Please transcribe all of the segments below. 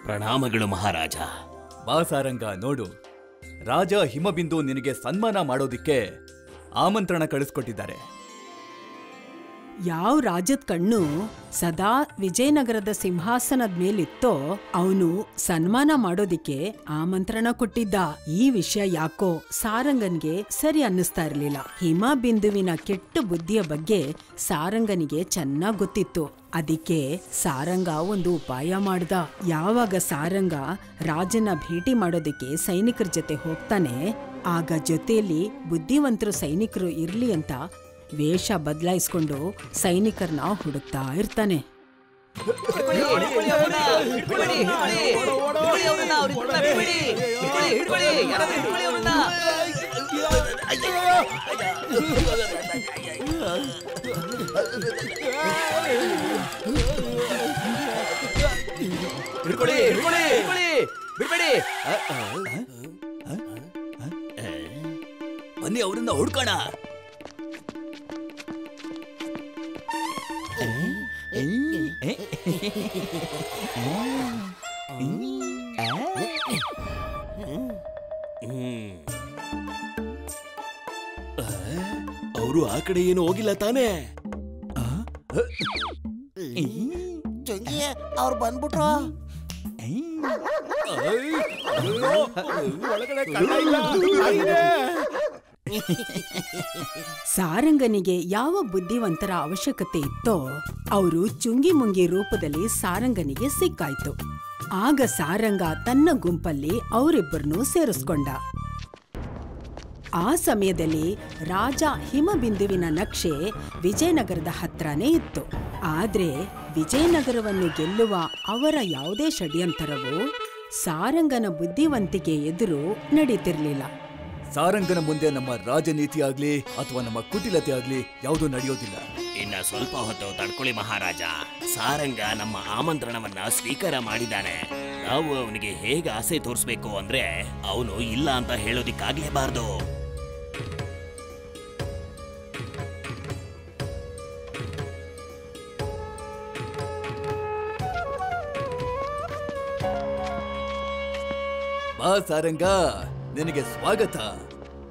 ಪ್ರಣಾಮಗಳು ಮಹಾರಾಜ. ಬಾ ಸಾರಂಗ, ನೋಡು, ರಾಜ ಹಿಮಬಿಂದು ನಿನಗೆ ಸನ್ಮಾನ ಮಾಡೋದಿಕ್ಕೆ ಆಮಂತ್ರಣ ಕಳಿಸ್ಕೊಟ್ಟಿದ್ದಾರೆ. ಯಾವ ರಾಜದ ಕಣ್ಣು ಸದಾ ವಿಜಯನಗರದ ಸಿಂಹಾಸನದ ಮೇಲಿತ್ತೋ ಅವನು ಸನ್ಮಾನ ಮಾಡೋದಿಕ್ಕೆ ಆಮಂತ್ರಣ ಕೊಟ್ಟಿದ್ದ. ಈ ವಿಷಯ ಯಾಕೋ ಸಾರಂಗನ್ಗೆ ಸರಿ ಅನ್ನಿಸ್ತಾ ಇರ್ಲಿಲ್ಲ. ಹಿಮಬಿಂದುವಿನ ಕೆಟ್ಟ ಬುದ್ಧಿಯ ಬಗ್ಗೆ ಸಾರಂಗನಿಗೆ ಚೆನ್ನಾಗ್ ಗೊತ್ತಿತ್ತು. ಅದಕ್ಕೆ ಸಾರಂಗ ಒಂದು ಉಪಾಯ ಮಾಡ್ದ. ಯಾವಾಗ ಸಾರಂಗ ರಾಜನ ಭೇಟಿ ಮಾಡೋದಿಕ್ಕೆ ಸೈನಿಕರ ಜೊತೆ ಹೋಗ್ತಾನೆ, ಆಗ ಜೊತೆಯಲ್ಲಿ ಬುದ್ಧಿವಂತರು ಸೈನಿಕರು ಇರ್ಲಿ ಅಂತ ವೇಷ ಬದಲಾಯಿಸ್ಕೊಂಡು ಸೈನಿಕರನ್ನ ಹುಡುಕ್ತಾ ಇರ್ತಾನೆ. ಬನ್ನಿ, ಅವ್ರನ್ನ ಹುಡ್ಕೋಣ. ಅವರು ಆ ಕಡೆ ಏನು ಹೋಗಿಲ್ಲ ತಾನೇ? ಅವ್ರು ಬಂದ್ಬಿಟ್ರು. ಸಾರಂಗನಿಗೆ ಯಾವ ಬುದ್ಧಿವಂತರ ಅವಶ್ಯಕತೆ ಇತ್ತೋ ಅವರು ಚುಂಗಿ ಮುಂಗಿ ರೂಪದಲ್ಲಿ ಸಾರಂಗನಿಗೆ ಸಿಕ್ಕಾಯ್ತು. ಆಗ ಸಾರಂಗ ತನ್ನ ಗುಂಪಲ್ಲಿ ಅವರಿಬ್ಬರನ್ನೂ ಸೇರಿಸ್ಕೊಂಡ. ಆ ಸಮಯದಲ್ಲಿ ರಾಜ ಹಿಮಬಿಂದುವಿನ ನಕ್ಷೆ ವಿಜಯನಗರದ ಹತ್ರನೇ ಇತ್ತು. ಆದ್ರೆ ವಿಜಯನಗರವನ್ನು ಗೆಲ್ಲುವ ಅವರ ಯಾವುದೇ ಷಡ್ಯಂತರವು ಸಾರಂಗನ ಬುದ್ಧಿವಂತಿಕೆ ಎದುರು ನಡೀತಿರ್ಲಿಲ್ಲ. ಸಾರಂಗನ ಮುಂದೆ ನಮ್ಮ ರಾಜನೀತಿ ಆಗ್ಲಿ ಅಥವಾ ನಮ್ಮ ಕುಟಿಲತೆ ಆಗ್ಲಿ ಯಾವುದೂ ನಡೆಯೋದಿಲ್ಲ. ಇನ್ನ ಸ್ವಲ್ಪ ಹೊತ್ತು ತಡ್ಕೊಳ್ಳಿ ಮಹಾರಾಜ. ಸಾರಂಗ ನಮ್ಮ ಆಮಂತ್ರಣವನ್ನ ಸ್ವೀಕಾರ ಮಾಡಿದ್ದಾನೆ. ನಾವು ಅವನಿಗೆ ಹೇಗೆ ಆಸೆ ತೋರಿಸ್ಬೇಕು ಅಂದ್ರೆ ಅವನು ಇಲ್ಲ ಅಂತ ಹೇಳೋದಿಕ್ಕಾಗ್ಲೇಬಾರ್ದು. ಬಾ ಸಾರಂಗ, ನಿನಗೆ ಸ್ವಾಗತ.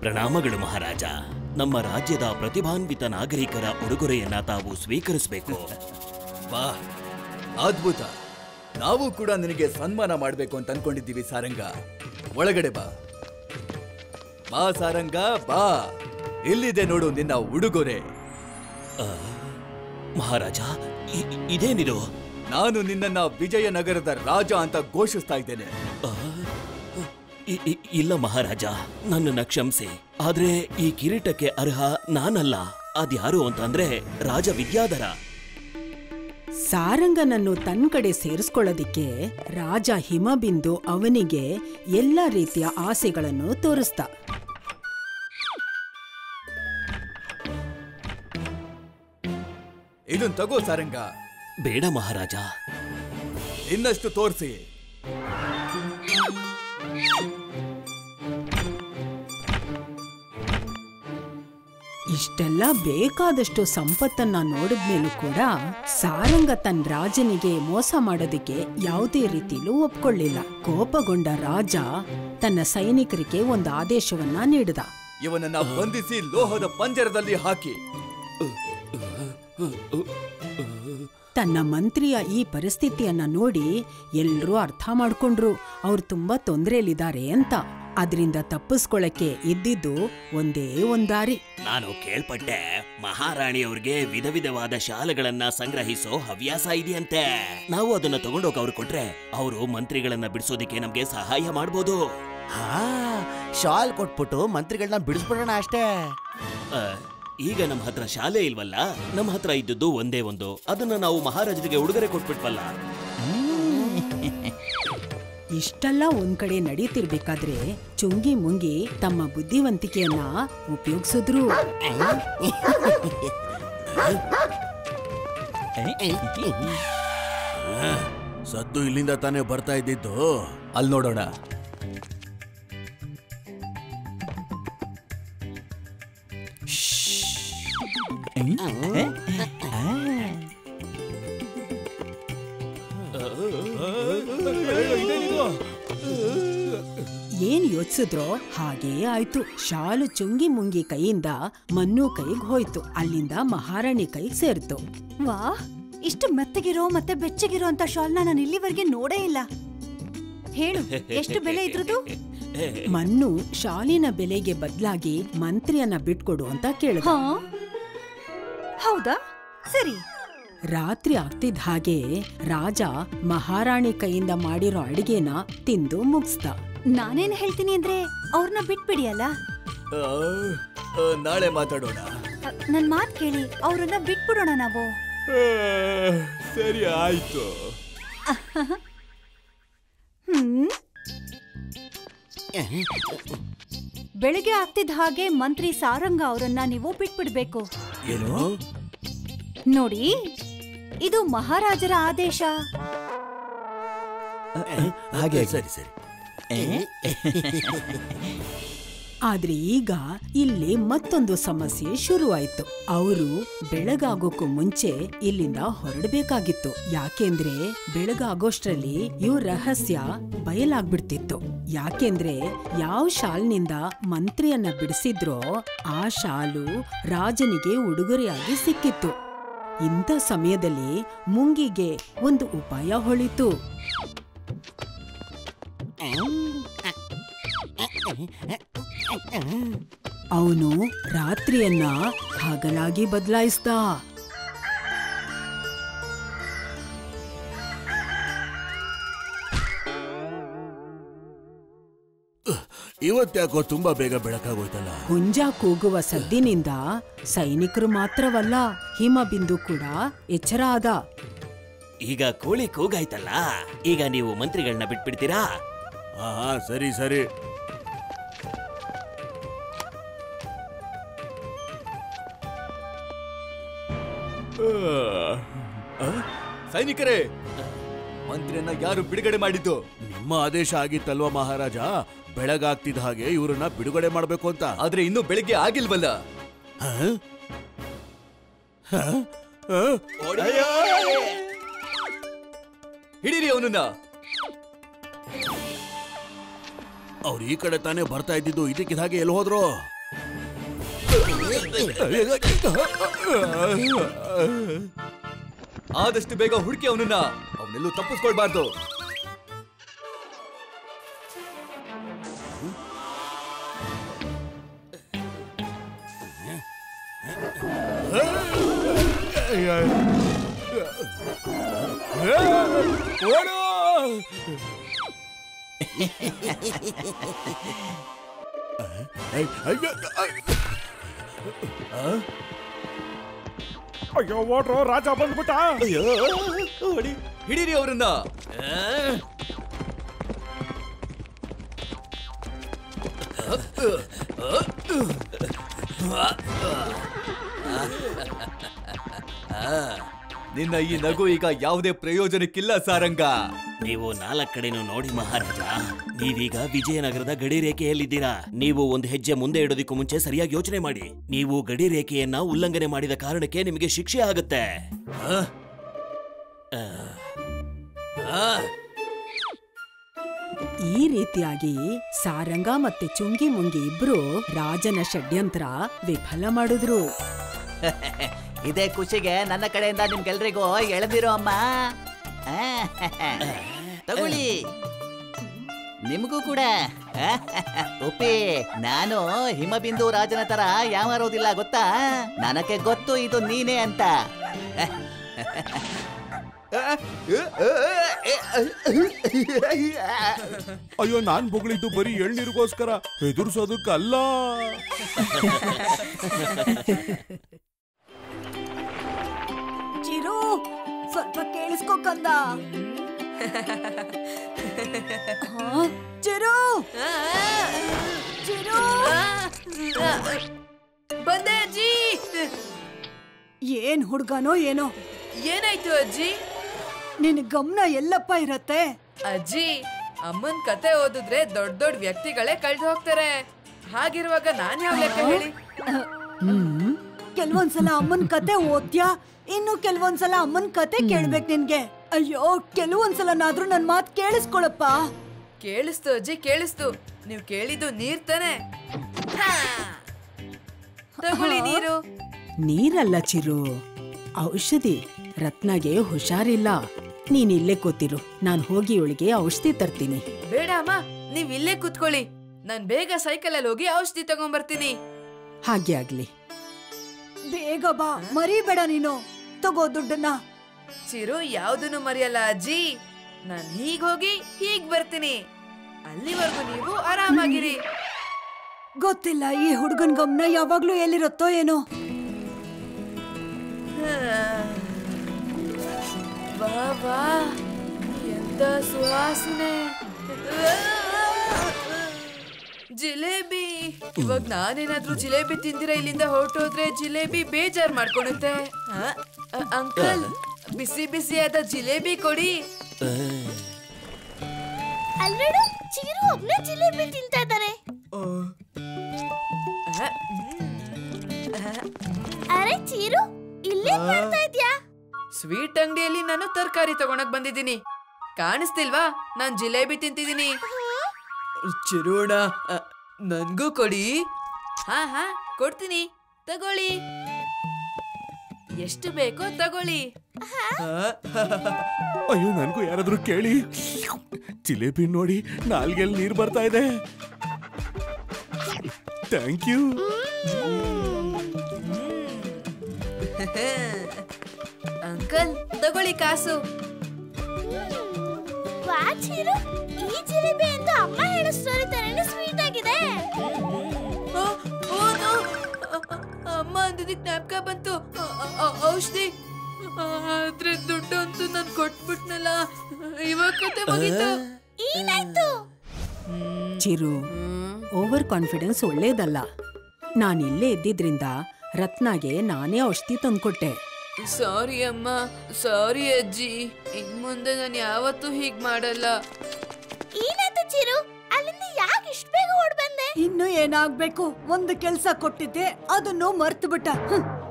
ಪ್ರಣಾಮಗಳು ಮಹಾರಾಜ. ನಮ್ಮ ರಾಜ್ಯದ ಪ್ರತಿಭಾನ್ವಿತ ನಾಗರಿಕರ ಉಡುಗೊರೆಯನ್ನ ತಾವು ಸ್ವೀಕರಿಸಬೇಕು. ಬಾ, ಅದ್ಭುತ. ನಾವು ಕೂಡ ನಿನಗೆ ಸನ್ಮಾನ ಮಾಡಬೇಕು ಅಂತ ಅನ್ಕೊಂಡಿದ್ದೀವಿ ಸಾರಂಗ. ಒಳಗಡೆ ಬಾ. ಬಾ ಸಾರಂಗ, ಬಾ. ಇಲ್ಲಿದೆ ನೋಡು ನಿನ್ನ ಉಡುಗೊರೆ. ಮಹಾರಾಜ, ಇದೇನಿದು? ನಾನು ನಿನ್ನನ್ನ ವಿಜಯನಗರದ ರಾಜ ಅಂತ ಘೋಷಿಸ್ತಾ ಇದ್ದೇನೆ. ಇಲ್ಲ ಮಹಾರಾಜ, ನನ್ನನ್ನ ಕ್ಷಮಿಸಿ. ಆದ್ರೆ ಈ ಕಿರೀಟಕ್ಕೆ ಅರ್ಹ ನಾನಲ್ಲ. ಅದ್ಯಾರು ಅಂತಂದ್ರೆ ರಾಜ ವಿದ್ಯಾಧರ. ಸಾರಂಗನನ್ನು ತನ್ನ ಕಡೆ ಸೇರಿಸ್ಕೊಳ್ಳೋದಿಕ್ಕೆ ರಾಜ ಹಿಮಬಿಂದು ಅವನಿಗೆ ಎಲ್ಲ ರೀತಿಯ ಆಸೆಗಳನ್ನು ತೋರಿಸ್ದ. ಇದನ್ ತಗೋ ಸಾರಂಗ. ಬೇಡ ಮಹಾರಾಜ. ಇನ್ನಷ್ಟು ತೋರಿಸಿ. ಇಷ್ಟೆಲ್ಲ ಬೇಕಾದಷ್ಟು ಸಂಪತ್ತನ್ನ ನೋಡಿದ್ಮೇಲೂ ಕೂಡ ಸಾರಂಗ ತನ್ನ ರಾಜನಿಗೆ ಮೋಸ ಮಾಡೋದಕ್ಕೆ ಯಾವುದೇ ರೀತಿಲೂ ಒಪ್ಕೊಳ್ಳಿಲ್ಲ. ಕೋಪಗೊಂಡ ರಾಜ ತನ್ನ ಸೈನಿಕರಿಗೆ ಒಂದು ಆದೇಶವನ್ನ ನೀಡಿದ. ಇವನನ್ನ ಬಂಧಿಸಿ ಲೋಹದ ಪಂಜರದಲ್ಲಿ ಹಾಕಿ. ತನ್ನ ಮಂತ್ರಿಯ ಈ ಪರಿಸ್ಥಿತಿಯನ್ನ ನೋಡಿ ಎಲ್ರೂ ಅರ್ಥ ಮಾಡ್ಕೊಂಡ್ರು ಅವ್ರು ತುಂಬಾ ತೊಂದರೆಯಲ್ಲಿದ್ದಾರೆ ಅಂತ. ಅದರಿಂದ ತಪ್ಪಿಸ್ಕೊಳ್ಳಕ್ಕೆ ಇದ್ದಿದ್ದು ಒಂದೇ ಒಂದಾರಿ. ನಾನು ಕೇಳ್ಪಟ್ಟೆ ಮಹಾರಾಣಿಯವ್ರಿಗೆ ವಿಧ ವಿಧವಾದ ಶಾಲೆಗಳನ್ನ ಸಂಗ್ರಹಿಸೋ ಹವ್ಯಾಸ ಇದೆಯಂತೆ. ನಾವು ಅದನ್ನ ತಗೊಂಡೋಗಿ ಅವ್ರು ಕೊಟ್ರೆ ಅವರು ಮಂತ್ರಿಗಳನ್ನ ಬಿಡಿಸೋದಿಕ್ಕೆ ನಮ್ಗೆ ಸಹಾಯ ಮಾಡ್ಬೋದು. ಶಾಲ್ ಕೊಟ್ಬಿಟ್ಟು ಮಂತ್ರಿಗಳನ್ನ ಬಿಡಿಸ್ಬಿಡೋಣ ಅಷ್ಟೇ. ಈಗ ನಮ್ಮ ಹತ್ರ ಶಾಲೆ ಇಲ್ವಲ್ಲ, ನಮ್ಮ ಹತ್ರ ಇದ್ದದ್ದು ಒಂದೇ ಒಂದು. ಅದನ್ನ ನಾವು ಮಹಾರಾಜರಿಗೆ ಉಡುಗೊರೆ ಕೊಟ್ಬಿಟ್ವಲ್ಲ. ಇಷ್ಟೆಲ್ಲ ಒಂದ್ ಕಡೆ ನಡೀತಿರ್ಬೇಕಾದ್ರೆ ಚುಂಗಿ ಮುಂಗಿ ತಮ್ಮ ಬುದ್ಧಿವಂತಿಕೆಯನ್ನ ಉಪಯೋಗಿಸಿದ್ರು. ಸದ್ದು ಇಲ್ಲಿಂದ ತಾನೇ ಬರ್ತಾ ಇದ್ದಿದ್ದು. ಅಲ್ಲಿ ನೋಡೋಣ. ಏನ್ ಯೋಚಿಸಿದ್ರೋ ಹಾಗೇ ಆಯ್ತು. ಶಾಲು ಚುಂಗಿ ಮುಂಗಿ ಕೈಯಿಂದ ಮನ್ನು ಕೈಗ್ ಹೋಯ್ತು. ಅಲ್ಲಿಂದ ಮಹಾರಾಣಿ ಕೈಗ್ ಸೇರ್ತು. ವಾ, ಇಷ್ಟು ಮೆತ್ತಗಿರೋ ಮತ್ತೆ ಬೆಚ್ಚಗಿರೋ ಅಂತ ಶಾಲ್ನ ನಾನು ಇಲ್ಲಿವರೆಗೆ ನೋಡೇ ಇಲ್ಲ. ಹೇಳು, ಎಷ್ಟು ಬೆಲೆ ಇದ್ರದು? ಮನ್ನು ಶಾಲಿನ ಬೆಲೆಗೆ ಬದಲಾಗಿ ಮಂತ್ರಿಯನ್ನ ಬಿಟ್ಕೊಡು ಅಂತ ಕೇಳಿದ. ಹಾ, ಹೌದಾ? ಸರಿ. ರಾತ್ರಿ ಆಗ್ತಿದ್ದ ಹಾಗೆ ರಾಜ ಮಹಾರಾಣಿ ಕೈಯಿಂದ ಮಾಡಿರೋ ಅಡಿಗೆನ ತಿಂದು ಮುಗಿಸ್ದ. ನಾನೇನ್ ಹೇಳ್ತೀನಿ ಅಂದ್ರೆ ಅವ್ರನ್ನ ಬಿಟ್ಬಿಡಿ ಅಲ್ಲ. ನಾಳೆ ಮಾತಾಡೋಣ. ನನ್ ಮಾತ್ ಕೇಳಿ, ಅವ್ರನ್ನ ಬಿಟ್ಬಿಡೋಣ ನಾವು. ಸರಿ ಆಯ್ತು. ಬೆಳಿಗ್ಗೆ ಆಗ್ತಿದ್ದ ಹಾಗೆ ಮಂತ್ರಿ ಸಾರಂಗ ಅವರನ್ನ ನೀವು ಬಿಟ್ಬಿಡ್ಬೇಕು. ಏನು? ನೋಡಿ, ಇದು ಮಹಾರಾಜರ ಆದೇಶ. ಹಾಗೆ ಸರಿ ಸರಿ. ಆದ್ರೆ ಈಗ ಇಲ್ಲಿ ಮತ್ತೊಂದು ಸಮಸ್ಯೆ ಶುರುವಾಯ್ತು. ಅವರು ಬೆಳಗಾಗೋಕ್ಕೂ ಮುಂಚೆ ಇಲ್ಲಿಂದ ಹೊರಡಬೇಕಾಗಿತ್ತು. ಯಾಕೆಂದ್ರೆ ಬೆಳಗಾಗೋಷ್ಟ್ರಲ್ಲಿ ಇವ್ರ ರಹಸ್ಯ ಬಯಲಾಗ್ಬಿಡ್ತಿತ್ತು. ಯಾಕೆಂದ್ರೆ ಯಾವ ಶಾಲ್ನಿಂದ ಮಂತ್ರಿಯನ್ನ ಬಿಡಿಸಿದ್ರೋ ಆ ಶಾಲು ರಾಜನಿಗೆ ಉಡುಗೊರೆಯಾಗಿ ಸಿಕ್ಕಿತ್ತು. ಇಂಥ ಸಮಯದಲ್ಲಿ ಮುಂಗಿಗೆ ಒಂದು ಉಪಾಯ ಹೊಳಿತು. ಅವನು ರಾತ್ರಿಯನ್ನ ಹಗಲಾಗಿ ಬದಲಾಯಿಸ್ದ. ಇವತ್ತ್ಯಾಕೋ ತುಂಬಾ ಬೇಗ ಬೆಳಕಾಗೋಯ್ತಲ್ಲ. ಹುಂಜ ಕೂಗುವ ಸದ್ದಿನಿಂದ ಸೈನಿಕರು ಮಾತ್ರವಲ್ಲ, ಹಿಮಬಿಂದು ಕೂಡ ಎಚ್ಚರ ಆದ. ಈಗ ಕೋಳಿ ಕೂಗಾಯ್ತಲ್ಲ, ಈಗ ನೀವು ಮಂತ್ರಿಗಳನ್ನ ಬಿಟ್ಬಿಡ್ತೀರಾ? ಹಾ ಸರಿ ಸರಿ. ಸೈನಿಕರೇ, ಮಂತ್ರಿಯನ್ನ ಯಾರು ಬಿಡುಗಡೆ ಮಾಡಿದ್ದು? ನಿಮ್ಮ ಆದೇಶ ಆಗಿತ್ತಲ್ವಾ ಮಹಾರಾಜ, ಬೆಳಗಾಗ್ತಿದ್ದ ಹಾಗೆ ಇವ್ರನ್ನ ಬಿಡುಗಡೆ ಮಾಡ್ಬೇಕು ಅಂತ. ಆದ್ರೆ ಇನ್ನೂ ಬೆಳಿಗ್ಗೆ ಆಗಿಲ್ವಲ್ಲ. ಹಿಡೀರಿ ಅವನನ್ನ. ಅವ್ರು ಈ ಕಡೆ ತಾನೇ ಬರ್ತಾ ಇದ್ದಿದ್ದು, ಇದಕ್ಕಿದ ಹಾಗೆ ಎಲ್ಲಿ ಹೋದ್ರು? ಆದಷ್ಟು ಬೇಗ ಹುಡುಕಿ ಅವನನ್ನ. ಅವನೆಲ್ಲೂ ತಪ್ಪಿಸ್ಕೊಳ್ಬಾರ್ದು. ಅಯ್ಯೋ ಓಡ್ರೋ, ರಾಜ ಬಂದ್ಬಿಟ್ಟ. ಹಿಡೀರಿ ಅವರನ್ನ. ನಿನ್ನ ಈ ನಗು ಈಗ ಯಾವುದೇ ಪ್ರಯೋಜನಕ್ಕಿಲ್ಲ ಸಾರಂಗ. ನೀವು 4 ಕಡೆನೂ ನೋಡಿ ಮಹಾರಾಜ, ನೀವೀಗ ವಿಜಯನಗರದ ಗಡಿ ರೇಖೆಯಲ್ಲಿದ್ದೀರಾ. ನೀವು ಒಂದು ಹೆಜ್ಜೆ ಮುಂದೆ ಇಡೋದಕ್ಕೂ ಮುಂಚೆ ಸರಿಯಾಗಿ ಯೋಚನೆ ಮಾಡಿ. ನೀವು ಗಡಿ ರೇಖೆಯನ್ನ ಉಲ್ಲಂಘನೆ ಮಾಡಿದ ಕಾರಣಕ್ಕೆ ನಿಮಗೆ ಶಿಕ್ಷೆ ಆಗುತ್ತೆ. ಈ ರೀತಿಯಾಗಿ ಸಾರಂಗ ಮತ್ತೆ ಚುಂಗಿ ಮುಂಗಿ ಇಬ್ರು ರಾಜನ ಷಡ್ಯಂತ್ರ ವಿಫಲ ಮಾಡಿದ್ರು. ಇದೇ ಖುಷಿಗೆ ನನ್ನ ಕಡೆಯಿಂದ ನಿಮ್ಗೆಲ್ರಿಗೂ ಎಳೆದಿರೋ ಅಮ್ಮ. ತಗೊಳ್ಳಿ, ನಿಮಗೂ ಕೂಡ. ಉಪ್ಪಿ, ನಾನು ಹಿಮಬಿಂದು ರಾಜನ ತರ ಯಾಮಾರೋದಿಲ್ಲ ಗೊತ್ತಾ? ನನಗೆ ಗೊತ್ತು ಇದು ನೀನೇ ಅಂತ. ಅಯ್ಯೋ, ನಾನ್ ಬೊಗಳಿದ್ದು ಬರೀ ಎಳ್ನೀರಿಗೋಸ್ಕರ, ಎದುರಿಸೋದಕ್ಕಲ್ಲ. ಚಿರು, ಸ್ವಲ್ಪ ಕೇಳಿಸ್ಕೊ ಕಂದ. ಚಿರು, ಚಿರು, ಬಂದೆ ಅಜ್ಜಿ. ಏನ್ ಹುಡ್ಗನೋ ಏನೋ. ಏನಾಯ್ತು ಅಜ್ಜಿ? ನಿನ್ ಗಮನ ಎಲ್ಲಪ್ಪ ಇರತ್ತೆ? ಅಜ್ಜಿ, ಅಮ್ಮನ್ ಕತೆ ಓದಿದ್ರೆ ದೊಡ್ಡ ದೊಡ್ಡ ವ್ಯಕ್ತಿಗಳೇ ಕಳ್ದು ಹೋಗ್ತಾರೆ. ಹಾಗಿರುವಾಗ ನಾನ್ ಯಾವ ಲೆಕ್ಕ ಹೇಳಿ? ಕೆಲವೊಂದ್ಸಲ ಅಮ್ಮನ್ ಕತೆ ಓದ್ತ್ಯಾ, ಇನ್ನು ಕೆಲವೊಂದ್ಸಲ ಅಮ್ಮನ್ ಕತೆ ಕೇಳ್ಬೇಕು ನಿನ್ಗೆ. ಅಯ್ಯೋ ಕೆಲವೊಂದ್ಸಲನಾದ್ರೂ ನನ್ ಮಾತ್ ಕೇಳಿಸ್ಕೊಳಪ್ಪ. ಕೇಳಿಸ್ತು ಅಜ್ಜಿ, ಕೇಳಿಸ್ತು. ನೀವು ಕೇಳಿದ್ದು ನೀರ್ ತಾನೆ? ತಗೊಳ್ಳಿ ನೀರು. ನೀರಲ್ಲ ಚಿರು, ಔಷಧಿ. ರತ್ನಾಗೆ ಹುಷಾರಿಲ್ಲ. ನೀನ್ ಇಲ್ಲೇ ಕೂತಿರು, ನಾನ್ ಹೋಗಿ ಇವಳಿಗೆ ಔಷಧಿ ತರ್ತೀನಿ. ಬೇಡ ಅಮ್ಮ, ನೀವ್ ಇಲ್ಲೇ ಕೂತ್ಕೊಳ್ಳಿ. ನಾನ್ ಬೇಗ ಸೈಕಲ್ ಅಲ್ಲಿ ಹೋಗಿ ಔಷಧಿ ತಗೊಂಡ್ಬರ್ತೀನಿ. ಹಾಗೆ ಆಗ್ಲಿ. ಬೇಗ ಬಾ, ಮರಿಬೇಡ ನೀನು. ತಗೋ ದುಡ್ಡನ್ನ. ಚಿರು ಯಾವ್ದನ್ನು ಮರೆಯಲ್ಲ ಅಜ್ಜಿ. ನಾನ್ ಹೀಗ್ ಹೋಗಿ ಹೀಗ್ ಬರ್ತೀನಿ. ಅಲ್ಲಿವರೆಗೂ ನೀವು ಆರಾಮಾಗಿರಿ. ಗೊತ್ತಿಲ್ಲ ಈ ಹುಡುಗನ್ ಗಮನ ಯಾವಾಗ್ಲೂ ಎಲ್ಲಿರುತ್ತೋ ಏನೋ. ವಾ ವಾ, ಎಂತ ಸುವಾಸನೆ. ಜಿಲೇಬಿ. ಇವಾಗ ನಾನೇನಾದ್ರೂ ಜಿಲೇಬಿ ತಿಂದಿರ ಇಲ್ಲಿಂದ ಹೊರಟೋದ್ರೆ ಜಿಲೇಬಿ ಬೇಜಾರ್ ಮಾಡ್ಕೊಳುತ್ತೆ. ಅಂಕಲ್, ಬಿಸಿ ಬಿಸಿಯಾದ ಜಿಲೇಬಿ ಕೊಡಿ. ಅಲ್ವೇಡು, ಚಿರು ಒಬ್ನೇ ಜಿಲೇಬಿ ತಿಂತಾ ಇದ್ದಾರೆ. ಅರೆ ಚಿರು, ಇಲ್ಲೇನ್ ಮಾಡ್ತಾ ಇದ್ಯಾ? ಸ್ವೀಟ್ ಅಂಗಡಿಯಲ್ಲಿ ನಾನು ತರಕಾರಿ ತಗೊಳಕ್ ಬಂದಿದ್ದೀನಿ. ಕಾಣಿಸ್ತಿಲ್ವಾ ನಾನ್ ಜಿಲೇಬಿ ತಿಂತಿದ್ದೀನಿ? ಚಿರೋಣ, ನನ್ಗೂ ಕೊಡಿ. ಹಾ ಹಾ ಕೊಡ್ತೀನಿ, ತಗೊಳ್ಳಿ. ಎಷ್ಟು ಬೇಕೋ ತಗೊಳ್ಳಿ. ಅಯ್ಯೋ, ನನ್ಗೂ ಯಾರಾದ್ರೂ ಕೇಳಿ. ಜಿಲೇಬಿ ನೋಡಿ ನಾಲ್ಗೆಲ್ ನೀರ್ ಬರ್ತಾ ಇದೆ. Thank you. ಅಂಕಲ್ ತಗೊಳ್ಳಿ ಕಾಸು. ವಾ ಚಿರು, ಈ ಜಿಲೇಬಿ ಎಂದು ಅಮ್ಮ ಹೇಳೋ ಸ್ಟೋರಿ ತರನೇ ಸ್ವೀಟ್ ಆಗಿದೆ. ಅಮ್ಮ ಅಂದಿದ್ದಕ್ಕೆ ಜ್ಞಾಪಕ ಬಂತು, ಔಷಧಿ. ಆದ್ರೆ ದುಡ್ಡು ಅಂತೂ ನಾನು ಕೊಟ್ಬಿಟ್ನಲ್ಲ. ಇವಾಗ ಕತೆ ಮುಗೀತು. ಏನಾಯ್ತು? ಚಿರು, ಓವರ್ ಕಾನ್ಫಿಡೆನ್ಸ್ ಒಳ್ಳೇದಲ್ಲ. ನಾನು ಇಲ್ಲೇ ಇದ್ದಿದ್ರಿಂದ ರತ್ನಾಗೆ ನಾನೇ ಔಷಧಿ ತಂದ್ಕೊಟ್ಟೆ. ಸಾರಿ ಅಮ್ಮ, ಸಾರಿ ಅಜ್ಜಿ. ಇನ್ ಮುಂದೆ ನಾನು ಯಾವತ್ತೂ ಹೀಗ್ ಮಾಡಲ್ಲ. ಏನಾಯ್ತು ಚಿರು? ಅಲ್ಲಿಂದ ಯಾಕೆ ಇಷ್ಟು ಬೇಗ ಓಡ್ ಬಂದೆ? ಇನ್ನು ಏನಾಗ್ಬೇಕು? ಒಂದು ಕೆಲ್ಸ ಕೊಟ್ಟಿದ್ದೆ, ಅದನ್ನು ಮರ್ತು ಬಿಟ್ಟ.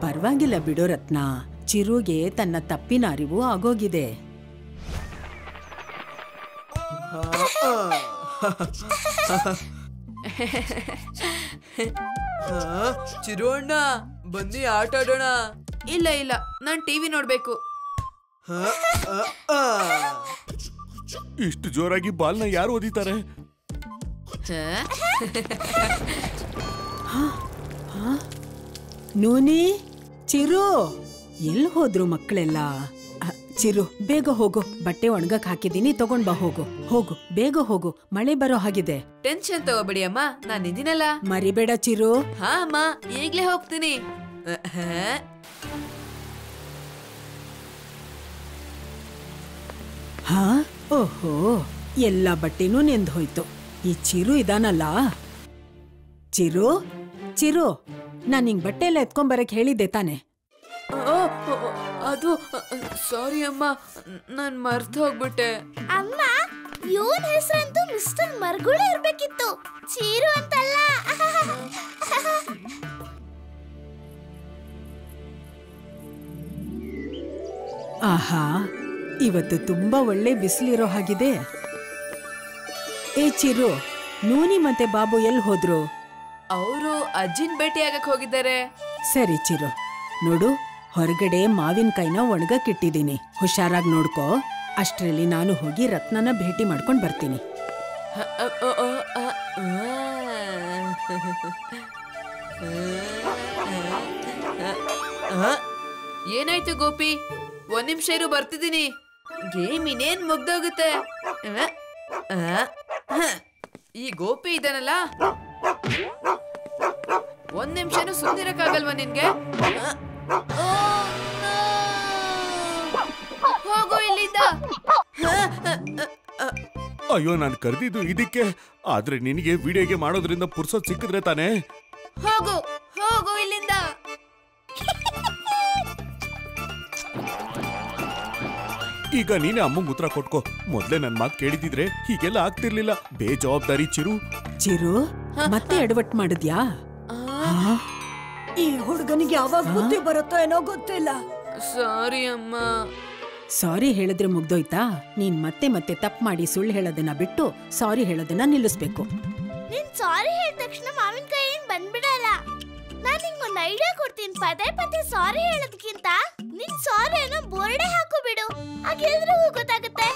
ಪರವಾಗಿಲ್ಲ ಬಿಡೋ ರತ್ನ. ಚಿರುಗೆ ತನ್ನ ತಪ್ಪಿನ ಅರಿವು ಆಗೋಗಿದೆ. ಚಿರೋಣ್ಣ, ಬನ್ನಿ ಆಟ ಆಡೋಣ. ಇಲ್ಲ ಇಲ್ಲ, ನಾನ್ ಟಿವಿ ನೋಡ್ಬೇಕು. ಇಷ್ಟು ಜೋರಾಗಿ ಬಾಲ್ನ ಯಾರು ಓದಿತಾರೆ? ನೂನಿ, ಚಿರು, ಎಲ್ಲಿ ಹೋದ್ರು ಮಕ್ಕಳೆಲ್ಲ? ಚಿರು, ಬೇಗ ಹೋಗು. ಬಟ್ಟೆ ಒಣಗಕ್ ಹಾಕಿದೀನಿ, ತಗೊಂಡ್ ಬಾ. ಹೋಗು ಹೋಗು, ಬೇಗ ಹೋಗು. ಮಳೆ ಬರೋ ಹಾಗಿದೆ. ಟೆನ್ಷನ್ ತಗೋಬೇಡಿ ಅಮ್ಮ, ನಾನ್ ಇದೀನಲ್ಲ. ಮರಿಬೇಡ ಚಿರು. ಹಾ ಅಮ್ಮ, ಈಗ್ಲೇ ಹೋಗ್ತೀನಿ. ಹಾ, ಓಹೋ, ಎಲ್ಲ ಬಟ್ಟೆನೂ ನೆಂದ್ ಹೋಯ್ತು. ಈ ಚಿರು ಇದಾನಲ್ಲ. ಚಿರು, ಚಿರು, ನಾನ್ ನಿಂಗ್ ಬಟ್ಟೆ ಎಲ್ಲ ಎತ್ಕೊಂಬರಕ್ ಹೇಳಿದ್ದೆ ತಾನೆ? ಅದು ಸಾರಿ ಅಮ್ಮ, ನಾನ್ ಮರ್ತು ಹೋಗ್ಬಿಟ್ಟೆ. ಅಮ್ಮ, ಇವನ್ ಹೆಸರಂತೂ ಮಿಸ್ಟರ್ ಮರ್ಗುಳೆ ಇರ್ಬೇಕಿತ್ತು, ಚೀರು ಅಂತಲ್ಲ. ಆಹಾ, ಇವತ್ತು ತುಂಬಾ ಒಳ್ಳೆ ಬಿಸಿಲಿರೋ ಹಾಗಿದೆ. ಏ ಚಿರು, ನೂನಿ ಮತ್ತೆ ಬಾಬು ಎಲ್ಲಿ ಹೋದ್ರು? ಅವರು ಅಜ್ಜಿನ್ ಭೇಟಿ ಆಗಕ್ ಹೋಗಿದ್ದಾರೆ. ಸರಿ ಚಿರು, ನೋಡು, ಹೊರಗಡೆ ಮಾವಿನಕಾಯಿನ ಒಣಗಕ್ಕಿಟ್ಟಿದ್ದೀನಿ. ಹುಷಾರಾಗಿ ನೋಡ್ಕೋ. ಅಷ್ಟರಲ್ಲಿ ನಾನು ಹೋಗಿ ರತ್ನನ ಭೇಟಿ ಮಾಡ್ಕೊಂಡ್ ಬರ್ತೀನಿ. ಏನಾಯ್ತು ಗೋಪಿ? ಒಂದ್ ನಿಮಿಷ ಇರು, ಬರ್ತಿದ್ದೀನಿ. ಗೇಮ್ ಇನ್ನೇನ್ ಮುಗ್ದೋಗುತ್ತೆ. ಈ ಗೋಪಿ ಇದಾನಲ್ಲ, ಒಂದ್ ನಿಮಿಷನೂ ಸುಮ್ನಿರಕ್ಕಾಗಲ್ವಾ ನಿನ್ಗೆ? ಹೋಗು ಇಲ್ಲಿಂದ. ಅಯ್ಯೋ, ನಾನು ಕರೆದಿದ್ದು ಇದಕ್ಕೆ. ಆದ್ರೆ ನಿನಗೆ ವಿಡಿಯೋಗೆ ಮಾಡೋದ್ರಿಂದ ಪುರ್ಸೊತ್ ಸಿಕ್ಕಿದ್ರೆ ತಾನೇ. ಹೋಗು ಹೋಗು ಇಲ್ಲಿಂದ. ಈಗ ನೀನೇ ಅಮ್ಮಂಗ್ ಉತ್ತರ ಕೊಟ್ಕೋ. ಮೊದ್ಲೇ ನನ್ ಮಾತು ಕೇಳಿದಿದ್ರೆ ಹೀಗೆಲ್ಲ ಆಗ್ತಿರ್ಲಿಲ್ಲ. ಬೇಜವಾಬ್ದಾರಿ ಚಿರು. ಚಿರು, ಮತ್ತೆ ಎಡವಟ್ ಮಾಡಿದ್ಯಾ? ಈ ಹುಡುಗನಿಗೆ ಯಾವಾಗ ಬುದ್ಧಿ ಬರುತ್ತೋ ಏನೋ ಗೊತ್ತಿಲ್ಲ. ಸಾರಿ ಅಮ್ಮ. ಸಾರಿ ಹೇಳಿದ್ರೆ ಮುಗ್ದೋಯ್ತಾ? ನೀನ್ ಮತ್ತೆ ಮತ್ತೆ ತಪ್ಪು ಮಾಡಿ ಸುಳ್ಳು ಹೇಳೋದನ್ನ ಬಿಟ್ಟು ಸಾರಿ ಹೇಳೋದನ್ನ ನಿಲ್ಲಿಸ್ಬೇಕು. ನೀನ್ ಸಾರಿ ಹೇಳಿದ ತಕ್ಷಣ ಮಾವಿನಕಾಯಿ ಏನ್ ಬಂದ್ಬಿಡಲ್ಲ. ನಾನ್ ನಿಂಗೊಂದು ಐಡಿಯಾ ಕೊಡ್ತೀನಿ. ಪದೇ ಪದೇ ಸಾರಿ ಹೇಳೋದಕ್ಕಿಂತ ನಿನ್ ಸಾರಿ ಏನೋ ಬೋರ್ಡೆ ಹಾಕು ಬಿಡು, ಆಗ ಎಲ್ರಿಗೂ ಗೊತ್ತಾಗುತ್ತೆ.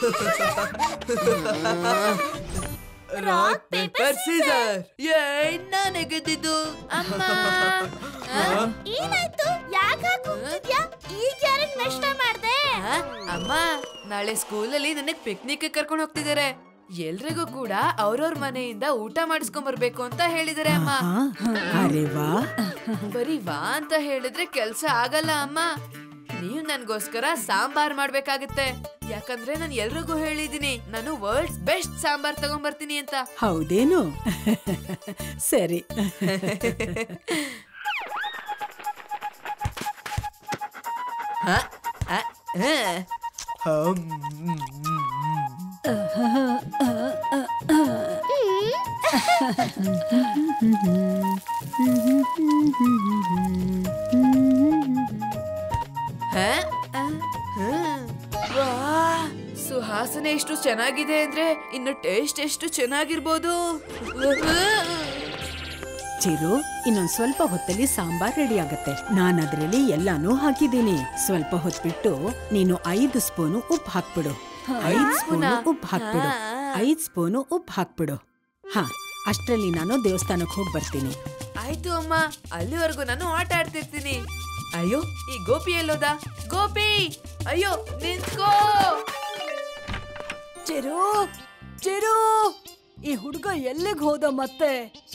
Rock paper scissor. ನಾನೇ ಗೆದ್ದಿದ್ದು ಅಮ್ಮ. ಏನಾಯ್ತು? ಯಾಕೆ ಹಾಕೋಗ್ತಿದ್ಯಾ? ಈಗ ಯಾರನ್ನ ನಷ್ಟ ಮಾಡ್ದೆ? ಅಮ್ಮ, ನಾಳೆ ಸ್ಕೂಲಲ್ಲಿ ನನಗ್ ಪಿಕ್ನಿಕ್ ಕರ್ಕೊಂಡು ಹೋಗ್ತಿದ್ದಾರೆ. ಎಲ್ರಿಗೂ ಕೂಡ ಅವ್ರವ್ರ ಮನೆಯಿಂದ ಊಟ ಮಾಡಿಸ್ಕೊಂಡ್ ಬರ್ಬೇಕು ಅಂತ ಹೇಳಿದಾರೆ ಅಮ್ಮ. ಅರೆ ವಾ, ಬರೀ ವಾ ಅಂತ ಹೇಳಿದ್ರೆ ಕೆಲ್ಸ ಆಗಲ್ಲ ಅಮ್ಮ. ನೀವು ನನ್ಗೋಸ್ಕರ ಸಾಂಬಾರ್ ಮಾಡ್ಬೇಕಾಗತ್ತೆ. ಯಾಕಂದ್ರೆ ನಾನು ಎಲ್ರಿಗೂ ಹೇಳಿದೀನಿ ನಾನು ವರ್ಲ್ಡ್ಸ್ ಬೆಸ್ಟ್ ಸಾಂಬಾರ್ ತಗೊಂಡ್ಬರ್ತೀನಿ ಅಂತ. ಹೌದೇನು? ಸರಿ. ಸುಹಾಸನೆ ಎಷ್ಟು ಚೆನ್ನಾಗಿದೆ ಅಂದ್ರೆ ಇನ್ನು ಟೇಸ್ಟ್ ಎಷ್ಟು ಚೆನ್ನಾಗಿರ್ಬೋದು. ಚಿರು, ಇನ್ನೊಂದ್ ಸ್ವಲ್ಪ ಹೊತ್ತಲ್ಲಿ ಸಾಂಬಾರ್ ರೆಡಿ ಆಗತ್ತೆ. ನಾನ್ ಅದ್ರಲ್ಲಿ ಎಲ್ಲಾನು ಹಾಕಿದ್ದೀನಿ. ಸ್ವಲ್ಪ ಹೊತ್ತು ಬಿಟ್ಟು ನೀನು 5 ಸ್ಪೂನು ಉಪ್ಪು ಹಾಕ್ಬಿಡು. 5 ಸ್ಪೂನು ಉಪ್ಪು ಹಾಕ್ಬಿಡು. 5 ಸ್ಪೂನು ಉಪ್ಪು ಹಾಕ್ಬಿಡು. ಹಾ, ಅಷ್ಟ್ರಲ್ಲಿ ನಾನು ದೇವಸ್ಥಾನಕ್ಕೆ ಹೋಗಿ ಬರ್ತೀನಿ. ಆಯ್ತು ಅಮ್ಮ, ಅಲ್ಲಿವರೆಗೂ ನಾನು ಆಟ ಆಡ್ತಿರ್ತೀನಿ. ಅಯ್ಯೋ, ಈ ಗೋಪಿ ಎಲ್ಲೋದ? ಗೋಪಿ, ಅಯ್ಯೋ ನಿಂತ್ಕೋ. ಚಿರು, ಚಿರು, ಈ ಹುಡುಗ ಎಲ್ಲಿಗೆ ಹೋದ ಮತ್ತೆ?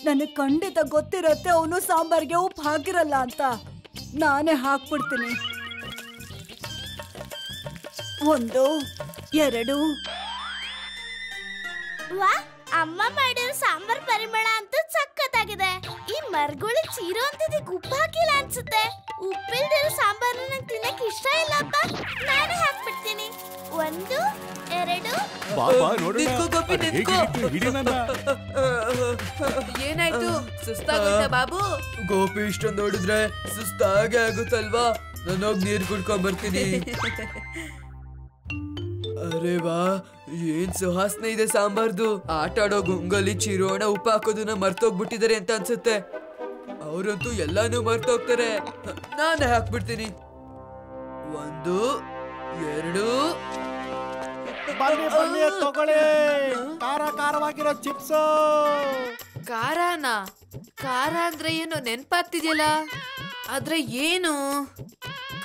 ನನಗ್ ಖಂಡಿತ ಗೊತ್ತಿರತ್ತೆ ಅವನು ಸಾಂಬಾರ್ಗೆ ಉಪ್ಪು ಹಾಕಿರಲ್ಲ ಅಂತ. ನಾನೇ ಹಾಕ್ಬಿಡ್ತೀನಿ. 1 2. ವಾ, ಅಮ್ಮ ಮಾಡಿರೋ ಸಾಂಬಾರ್ ಪರಿಮಳ ಅಂತೂ ಸಖತ್ತಾಗಿದೆ. ಈ ಮರಗುಳಿ ಚೀರೋ ಅಂತಿದ್ದಕ್ಕೆ ಉಪ್ಪು ಹಾಕಿಲ್ಲ ಅನ್ಸುತ್ತೆ. ಉಪ್ಪಿಲ್ದಿರೋ ಸಾಂಬಾರ್ನ ನಂಗೆ ತಿನ್ನಕ್ ಇಷ್ಟ ಇಲ್ಲಪ್ಪ. ನಾನೇ ಹಾಕ್ಬಿಡ್ತೀನಿ. 1 2. ಏನಾಯ್ತು? ಸುಸ್ತಾಗೋಯ್ತಾ ಬಾಬು? ಗೋಪಿ ಇಷ್ಟೊಂದು ನೋಡಿದ್ರೆ ಸುಸ್ತಾಗೆ ಆಗುತ್ತಲ್ವಾ? ನಾನೋಗಿ ನೀರ್ ಕುಡ್ಕೊಂಡ್ ಬರ್ತೀನಿ. ಅರೆ ವಾ, ಏನ್ ಸುವಾಸನೆ ಇದೆ ಸಾಂಬಾರ್ದು. ಆಟ ಆಡೋ ಗುಂಗಲ್ಲಿ ಚಿರೋಣ ಉಪ್ಪು ಹಾಕೋದನ್ನ ಮರ್ತೋಗ್ಬಿಟ್ಟಿದ್ದಾರೆ ಅಂತ ಅನ್ಸುತ್ತೆ. ಅವರಂತೂ ಎಲ್ಲಾನು ಮರ್ತೋಗ್ತಾರೆ. ನಾನೇ ಹಾಕ್ಬಿಡ್ತೀನಿ. 1 2. ಬನ್ನಿ ತಗೊಳ್ಳಿ, ಖಾರವಾಗಿರೋ ಚಿಪ್ಸ್. ಖಾರನಾ? ಖಾರ ಅಂದ್ರೆ ಏನು ನೆನ್ಪಾಗ್ತಿದ್ಯಲ್ಲ, ಆದ್ರೆ ಏನು?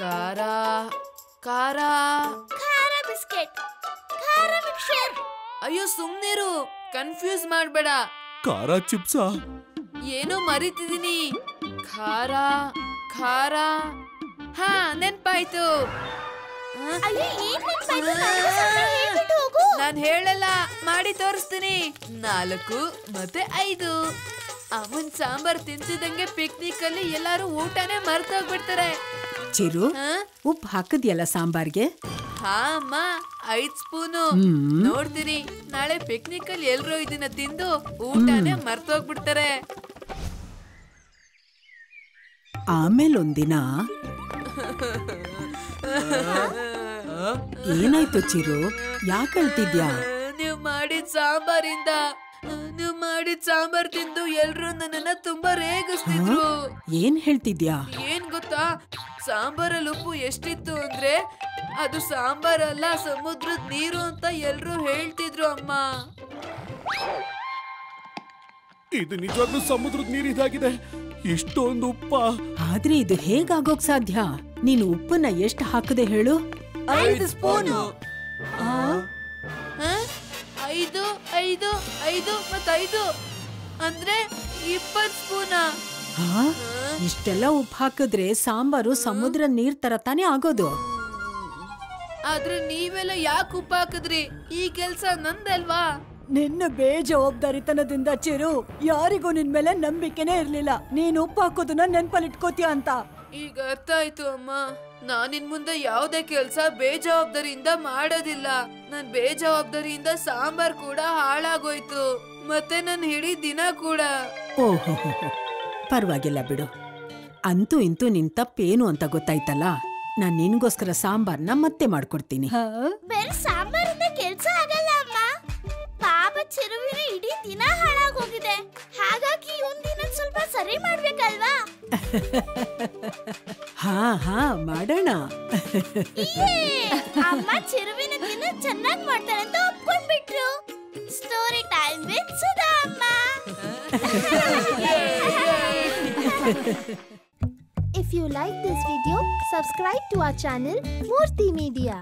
ಖಾರ ಖಾರ ಖಾರ ಬಿಸ್ಕೆಟ್, ಖಾರ ಮಿಕ್ಸರ್. ಅಯ್ಯೋ ಸುಮ್ನಿರು, ಕನ್ಫ್ಯೂಸ್ ಮಾಡ್ಬೇಡ. ಖಾರ ಚಿಪ್ಸಾ? ಏನೋ ಮರಿತಿದೀನಿ. ಖಾರ ಖಾರ. ಹಾ, ನೆನ್ಪಾಯ್ತು. ನಾನ್ ಹೇಳಲ್ಲ, ಮಾಡಿ ತೋರಿಸ್ತೀನಿ. 4 ಮತ್ತೆ 5. ಅವನ್ ಸಾಂಬಾರ್ ತಿಂತಿದಂಗೆ ಪಿಕ್ನಿಕ್ ಅಲ್ಲಿ ಎಲ್ಲಾರು ಊಟನೇ ಮರ್ತೋಗ್ಬಿಡ್ತಾರೆ. ಚಿರು, ಉಪ್ಪು ಹಾಕಿದ್ಯಲ್ಲ ಸಾಂಬಾರ್ಗೆ? ಹಾ ಅಮ್ಮ, 5 ಸ್ಪೂನು. ನೋಡ್ತೀನಿ, ನಾಳೆ ಪಿಕ್ನಿಕ್ ಅಲ್ಲಿ ಎಲ್ರು ಇದನ್ನ ತಿಂದು ಊಟನೇ ಮರ್ತೋಗ್ಬಿಡ್ತಾರೆ. ಆಮೇಲೊಂದಿನ ಏನಾಯ್ತು ಚಿರು? ಯಾಕೆ ಅಳ್ತಿದ್ಯಾ? ನೀವ್ ಮಾಡಿದ ಸಾಂಬಾರ್ ತಿಂದು ಎಲ್ರು ನನ್ನನ್ನ ತುಂಬಾ ರೇಗಿಸ್ತಿದ್ರು. ಏನ್ ಹೇಳ್ತಿದ್ಯಾ? ಏನ್ ಗೊತ್ತಾ, ಸಾಂಬಾರಲ್ಲಿ ಉಪ್ಪು ಎಷ್ಟಿತ್ತು ಅಂದ್ರೆ ಅದು ಸಾಂಬಾರಲ್ಲ ಸಮುದ್ರದ ನೀರು ಅಂತ ಎಲ್ರು ಹೇಳ್ತಿದ್ರು ಅಮ್ಮ. ಇದು ನಿಜವಾಗ್ಲೂ ಸಮುದ್ರದ ನೀರು ಇದಾಗಿದೆ. ಇಷ್ಟೊಂದು ಉಪ್ಪ? ಆದ್ರೆ ಇದು ಹೇಗಾಗೋಕ್ ಸಾಧ್ಯ? ನೀನು ಉಪ್ಪನ್ನ ಎಷ್ಟು ಹಾಕದೆ ಹೇಳು? 5 ಸ್ಪೂನು. 5 5 5 ಮತ್ತೆ 5 ಅಂದ್ರೆ 20 ಸ್ಪೂನ. ಇಷ್ಟೆಲ್ಲ ಉಪ್ಪು ಹಾಕಿದ್ರೆ ಸಾಂಬಾರು ಸಮುದ್ರ ನೀರ್ ತರ ತಾನೇ ಆಗೋದು. ಆದ್ರೆ ನೀವೆಲ್ಲ ಯಾಕೆ ಉಪ್ಪು ಹಾಕಿದ್ರಿ? ಈ ಕೆಲ್ಸ ನಂದಲ್ವಾ? ನಿನ್ನ ಬೇಜವಾಬ್ದಾರಿತನದಿಂದ ಚಿರು, ಯಾರಿಗೂ ನಿನ್ ಮೇಲೆ ನಂಬಿಕೆನೇ ಇರ್ಲಿಲ್ಲ. ನೀನ್ ಉಪ್ಪು ಹಾಕೋದನ್ನ ನೆನ್ಪಲ್ಲಿಟ್ಕೋತೀಯ ಅಂತ. ಈಗ ಅರ್ಥ ಆಯ್ತು ಅಮ್ಮ. ನಾನಿನ್ ಮುಂದೆ ಯಾವ್ದೇ ಕೆಲ್ಸ ಬೇಜವಾಬ್ದಾರಿಯಿಂದ ಮಾಡೋದಿಲ್ಲ. ನನ್ ಬೇಜವಾಬ್ದಾರಿಯಿಂದ ಸಾಂಬಾರ್ ಕೂಡ ಹಾಳಾಗೋಯ್ತು, ಮತ್ತೆ ನನ್ ಇಡೀ ದಿನ ಕೂಡ. ಓಹೋ, ಪರವಾಗಿಲ್ಲ ಬಿಡು. ಅಂತೂ ಇಂತೂ ನಿನ್ ತಪ್ಪೇನು ಅಂತ ಗೊತ್ತಾಯ್ತಲ್ಲ. ನಾನ್ ನಿನ್ಗೋಸ್ಕರ ಸಾಂಬಾರ್ನ ಮತ್ತೆ ಮಾಡ್ಕೊಡ್ತೀನಿ. ಬೇರೆ ಸಾಂಬಾರಿಂದ ಕೆಲ್ಸ ಆಗಲ್ಲ ಅಮ್ಮ. ಪಾಪ ಚಿರುವಿನ ಇಡೀ ದಿನ ಹಾಳಾಗೋಗಿದೆ. ಹಾಗಾಗಿ ಒಂದಿನ ಸ್ವಲ್ಪ ಸರಿ ಮಾಡ್ಬೇಕಲ್ವಾ? ಹಾ ಮಾಡೋಣ. ಅಮ್ಮ ಚಿರುವಿನ ದಿನ ಚೆನ್ನಾಗಿ ಮಾಡ್ತಾರೆ ಅಂತ ಒಪ್ಕೊಂಡ್ಬಿಟ್ರು. ಸ್ಟೋರಿ ಟೈಮ್ ವಿತ್ ಸುಧಾ ಅಮ್ಮ. If you like this video, subscribe to our channel Murthy Media.